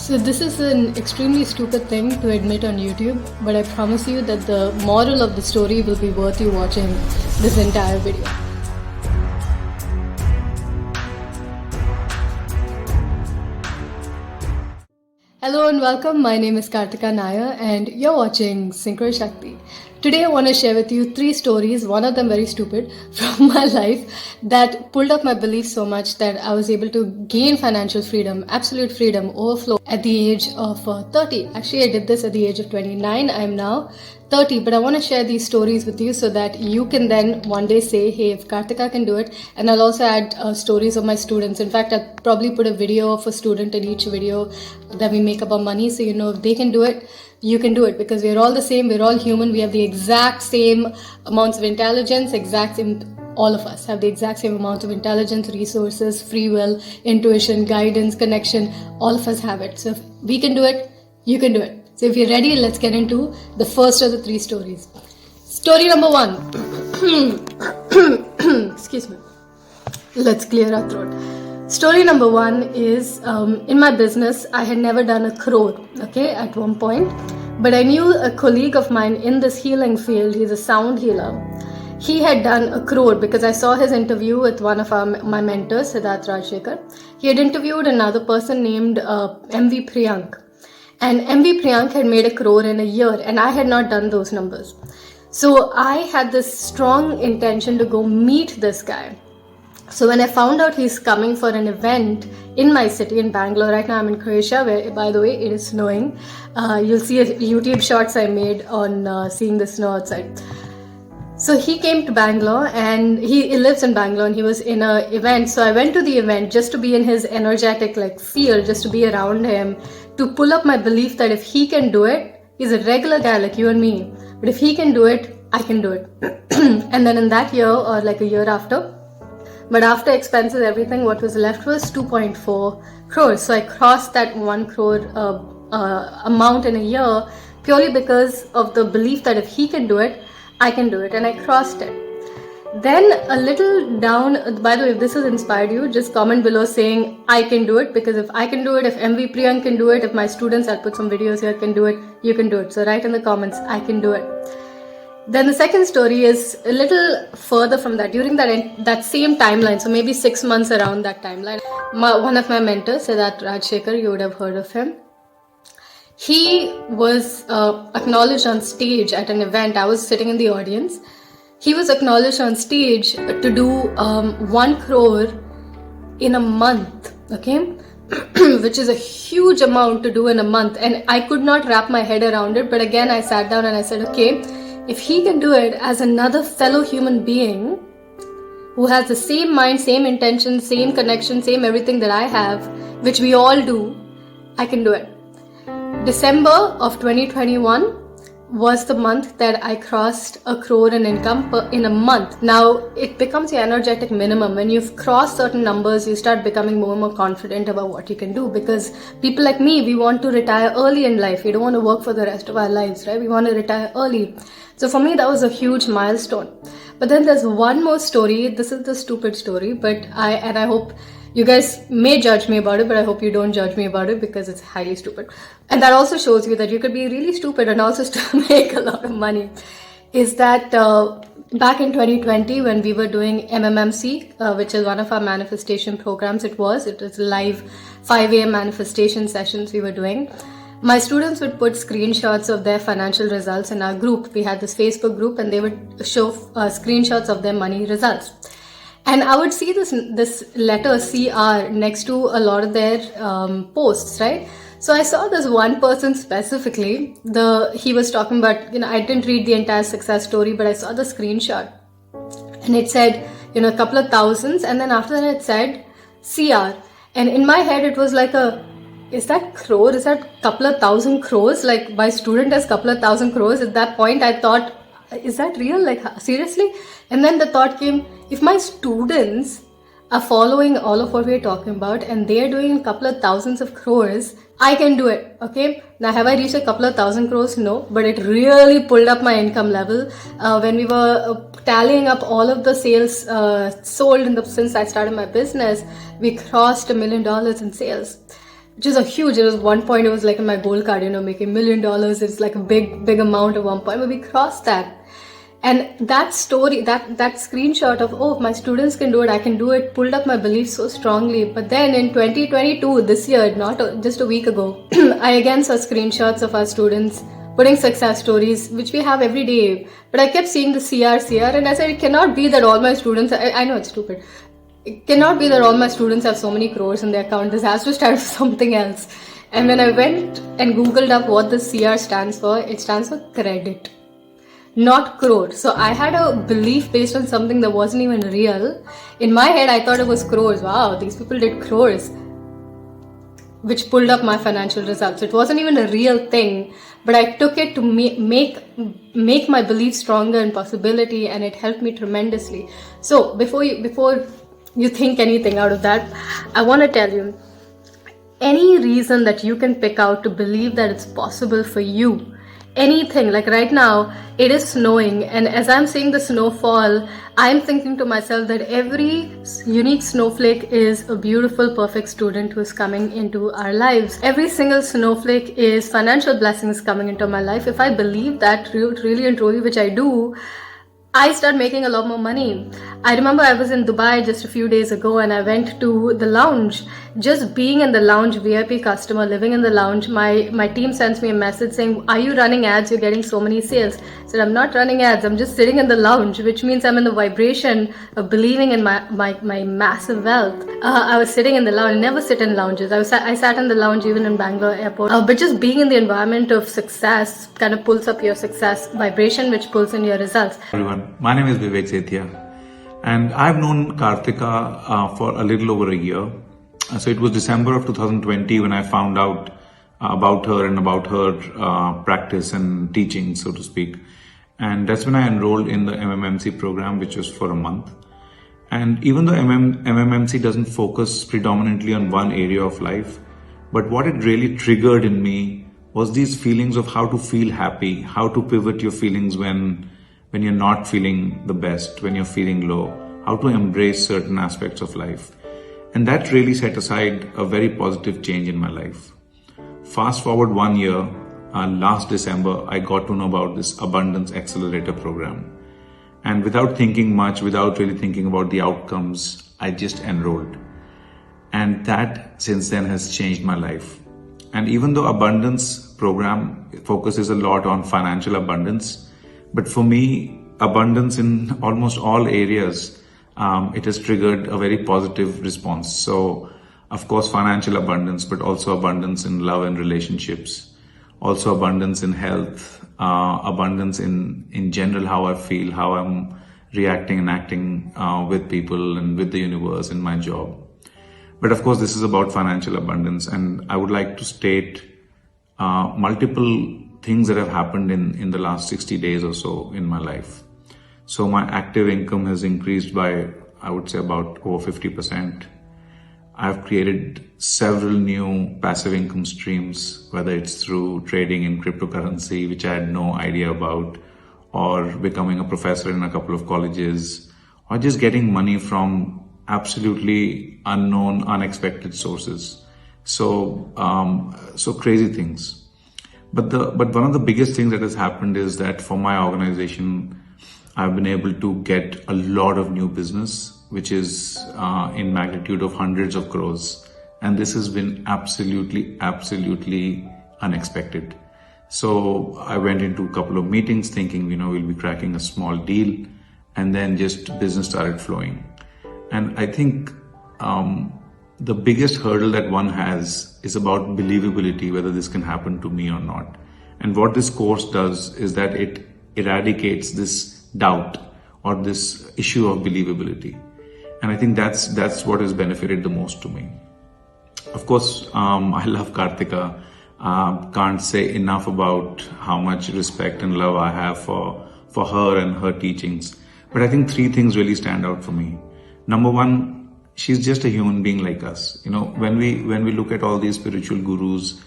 So this is an extremely stupid thing to admit on YouTube, but I promise you that the moral of the story will be worth you watching this entire video. Hello and welcome, my name is Kartika and you're watching Synchro Shakti. Today I want to share with you 3 stories, one of them very stupid, from my life that pulled up my beliefs so much that I was able to gain financial freedom, absolute freedom, overflow at the age of 30. Actually, I did this at the age of 29. I'm now 30, but I want to share these stories with you so that you can then one day say, hey, if Kartika can do it. And I'll also add stories of my students. In fact, I'll probably put a video of a student in each video that we make about money, so you know if they can do it, you can do it, because we're all the same, we're all human, we have the exact same amounts of intelligence, all of us have the exact same amount of intelligence, resources, free will, intuition, guidance, connection. All of us have it. So if we can do it, you can do it. So if you're ready, let's get into the first of the 3 stories. Story number 1. Excuse me. Let's clear our throat. Story number 1 is in my business, I had never done a crore, at one point. But I knew a colleague of mine in this healing field, he's a sound healer. He had done a crore because I saw his interview with one of my mentors, Siddharth Rajshekar. He had interviewed another person named MV Priyank. And MV Priyank had made a crore in a year, and I had not done those numbers. So I had this strong intention to go meet this guy. So when I found out he's coming for an event in my city in Bangalore, right now I'm in Croatia, where by the way it is snowing. You'll see YouTube shorts I made on seeing the snow outside. So he came to Bangalore, and he lives in Bangalore, and he was in an event. So I went to the event just to be in his energetic field, just to be around him, to pull up my belief that if he can do it, he's a regular guy like you and me, but if he can do it, I can do it. And then in that year, or like a year after, but after expenses, everything, what was left was 2.4 crores. So I crossed that 1 crore amount in a year purely because of the belief that if he can do it, I can do it, and I crossed it. Then a little down, by the way, if this has inspired you, just comment below saying I can do it, because if I can do it, if MV Priyank can do it, if my students, I'll put some videos here, can do it, you can do it. So write in the comments, I can do it. Then the second story is a little further from that. During that same timeline, so maybe 6 months around that timeline, one of my mentors, Siddharth Rajshekar, you would have heard of him. He was acknowledged on stage at an event. I was sitting in the audience. He was acknowledged on stage to do 1 crore in a month, which is a huge amount to do in a month. And I could not wrap my head around it. But again, I sat down and I said, okay, if he can do it as another fellow human being who has the same mind, same intention, same connection, same everything that I have, which we all do, I can do it. December of 2021 was the month that I crossed a crore in income in a month. Now, it becomes your energetic minimum. When you've crossed certain numbers, you start becoming more and more confident about what you can do, because people like me, we want to retire early in life. We don't want to work for the rest of our lives, right? We want to retire early. So for me, that was a huge milestone. But then there's one more story. This is the stupid story, but I hope you guys may judge me about it, but I hope you don't judge me about it, because it's highly stupid. And that also shows you that you could be really stupid and also still make a lot of money. Is that back in 2020, when we were doing MMMC, which is one of our manifestation programs, it was live 5 a.m. manifestation sessions we were doing. My students would put screenshots of their financial results in our group. We had this Facebook group, and they would show screenshots of their money results. And I would see this letter CR next to a lot of their posts, right? So I saw this one person specifically, he was talking about, I didn't read the entire success story, but I saw the screenshot. And it said, a couple of thousands, and then after that it said CR. And in my head it was like is that crore? Is that couple of thousand crores? Like my student has couple of thousand crores. At that point I thought, is that real? Seriously? And then the thought came, if my students are following all of what we're talking about and they're doing a couple of thousands of crores, I can do it, okay? Now, have I reached a couple of thousand crores? No, but it really pulled up my income level. When we were tallying up all of the sales sold since I started my business, we crossed $1 million in sales. which is a huge, it was one point, it was like in my goal card, making $1 million. It's like a big amount at one point, but we crossed that. And that story, that screenshot of, oh, if my students can do it, I can do it, pulled up my belief so strongly. But then in 2022, this year, not just a week ago, I again saw screenshots of our students putting success stories, which we have every day. But I kept seeing the CR, and I said, it cannot be that all my students, I know it's stupid. It cannot be that all my students have so many crores in their account. This has to stand for something else. And when I went and Googled up what the CR stands for, it stands for credit, not crore. So I had a belief based on something that wasn't even real. In my head, I thought it was crores. Wow, these people did crores, which pulled up my financial results. It wasn't even a real thing, but I took it to make my belief stronger in possibility, and it helped me tremendously. So before you think anything out of that, I want to tell you, any reason that you can pick out to believe that it's possible for you, anything. Like right now, it is snowing, and as I'm seeing the snow fall, I'm thinking to myself that every unique snowflake is a beautiful, perfect student who is coming into our lives. Every single snowflake is financial blessings coming into my life. If I believe that really and truly, which I do, I start making a lot more money. I remember I was in Dubai just a few days ago, and I went to the lounge. Just being in the lounge, VIP customer, living in the lounge, my team sends me a message saying, are you running ads? You're getting so many sales. I said, I'm not running ads. I'm just sitting in the lounge, which means I'm in the vibration of believing in my massive wealth. I was sitting in the lounge. I never sit in lounges. I sat in the lounge even in Bangalore airport. But just being in the environment of success kind of pulls up your success vibration, which pulls in your results. Everyone, my name is Vivek Sethia, and I've known Kartika for a little over a year. So it was December of 2020 when I found out about her and about her practice and teaching, so to speak. And that's when I enrolled in the MMMC program, which was for a month. And even though MMMC doesn't focus predominantly on one area of life, but what it really triggered in me was these feelings of how to feel happy, how to pivot your feelings when you're not feeling the best, when you're feeling low, how to embrace certain aspects of life. And that really set aside a very positive change in my life. Fast forward 1 year, last December, I got to know about this Abundance Accelerator program. And without thinking much, without really thinking about the outcomes, I just enrolled. And that since then has changed my life. And even though Abundance program focuses a lot on financial abundance, but for me, abundance in almost all areas, it has triggered a very positive response. So, of course, financial abundance, but also abundance in love and relationships, also abundance in health, abundance in general, how I feel, how I'm reacting and acting with people and with the universe in my job. But of course, this is about financial abundance, and I would like to state multiple things that have happened in the last 60 days or so in my life. So my active income has increased by, I would say, about over 50%. I've created several new passive income streams, whether it's through trading in cryptocurrency, which I had no idea about, or becoming a professor in a couple of colleges, or just getting money from absolutely unknown, unexpected sources. So crazy things. But one of the biggest things that has happened is that for my organization, I've been able to get a lot of new business, which is in magnitude of hundreds of crores. And this has been absolutely unexpected. So I went into a couple of meetings thinking, we'll be cracking a small deal, and then just business started flowing. And I think the biggest hurdle that one has is about believability, whether this can happen to me or not. And what this course does is that it eradicates this doubt or this issue of believability. And I think that's what has benefited the most to me. Of course, I love Kartika. Can't say enough about how much respect and love I have for her and her teachings. But I think three things really stand out for me. Number one, she's just a human being like us. When we look at all these spiritual gurus,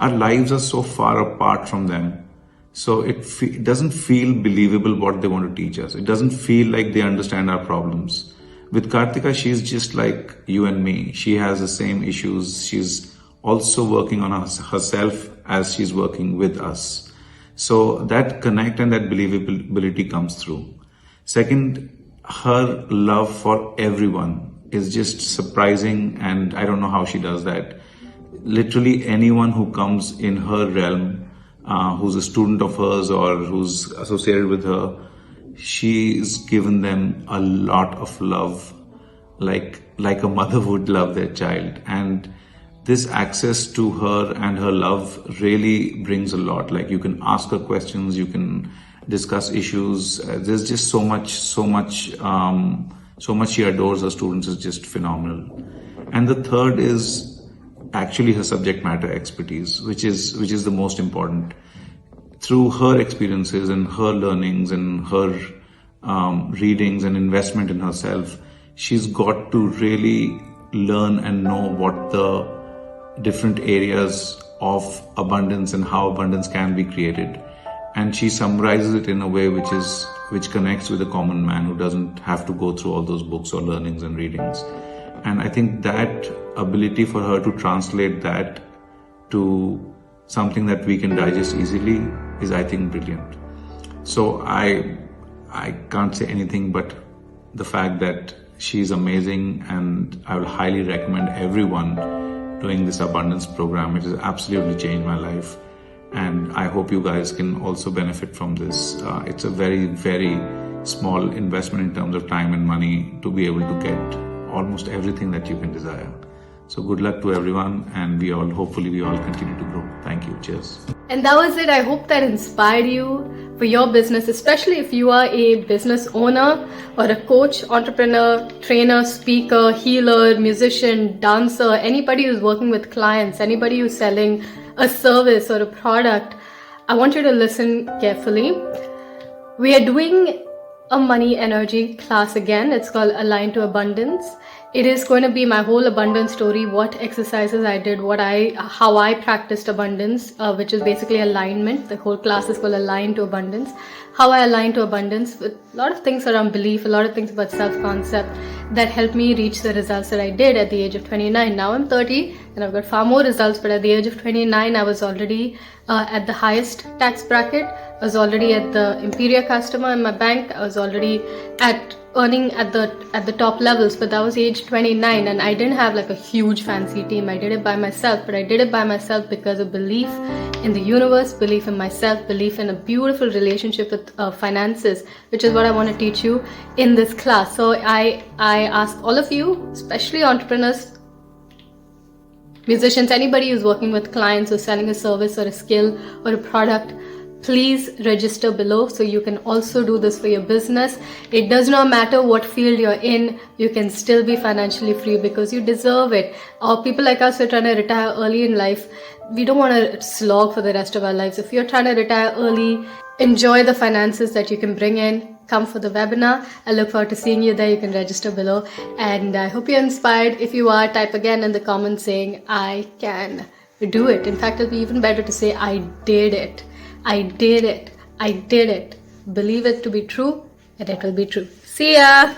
our lives are so far apart from them. So it doesn't feel believable what they want to teach us. It doesn't feel like they understand our problems. With Kartika, she's just like you and me. She has the same issues. She's also working on herself as she's working with us. So that connect and that believability comes through. Second, her love for everyone is just surprising, and I don't know how she does that. Literally anyone who comes in her realm, who's a student of hers or who's associated with her, she's given them a lot of love, like a mother would love their child. And this access to her and her love really brings a lot. Like, you can ask her questions, you can discuss issues. There's just so much she adores her students is just phenomenal. And the third is actually her subject matter expertise, which is the most important. Through her experiences and her learnings and her readings and investment in herself, she's got to really learn and know what the different areas of abundance and how abundance can be created. And she summarizes it in a way which connects with a common man who doesn't have to go through all those books or learnings and readings. And I think that ability for her to translate that to something that we can digest easily is, I think, brilliant. So I can't say anything but the fact that she's amazing, and I will highly recommend everyone doing this abundance program. It has absolutely changed my life, and I hope you guys can also benefit from this. It's a very, very small investment in terms of time and money to be able to get almost everything that you can desire. So good luck to everyone, and hopefully we all continue to grow. Thank you. Cheers. And that was it. I hope that inspired you for your business, especially if you are a business owner or a coach, entrepreneur, trainer, speaker, healer, musician, dancer, anybody who's working with clients, anybody who's selling a service or a product. I want you to listen carefully. We are doing a money energy class again. It's called Align to Abundance. It is going to be my whole abundance story, what exercises I did, how I practiced abundance, which is basically alignment. The whole class is called Align to Abundance. How I align to abundance with a lot of things around belief, a lot of things about self-concept that helped me reach the results that I did at the age of 29. Now I'm 30 and I've got far more results, but at the age of 29, I was already at the highest tax bracket. I was already at the inferior customer in my bank. I was already earning at the top levels, but that was age 29, and I didn't have like a huge fancy team. I did it by myself, but I did it by myself because of belief in the universe, belief in myself, belief in a beautiful relationship with finances, which is what I want to teach you in this class. So I ask all of you, especially entrepreneurs, musicians, anybody who's working with clients or selling a service or a skill or a product, please register below so you can also do this for your business. It does not matter what field you're in, you can still be financially free because you deserve it. Or people like us who are trying to retire early in life, we don't want to slog for the rest of our lives. If you're trying to retire early, enjoy the finances that you can bring in. Come for the webinar. I look forward to seeing you there. You can register below. And I hope you're inspired. If you are, type again in the comments saying, I can do it. In fact, it'll be even better to say, I did it. I did it. I did it. Believe it to be true, and it will be true. See ya!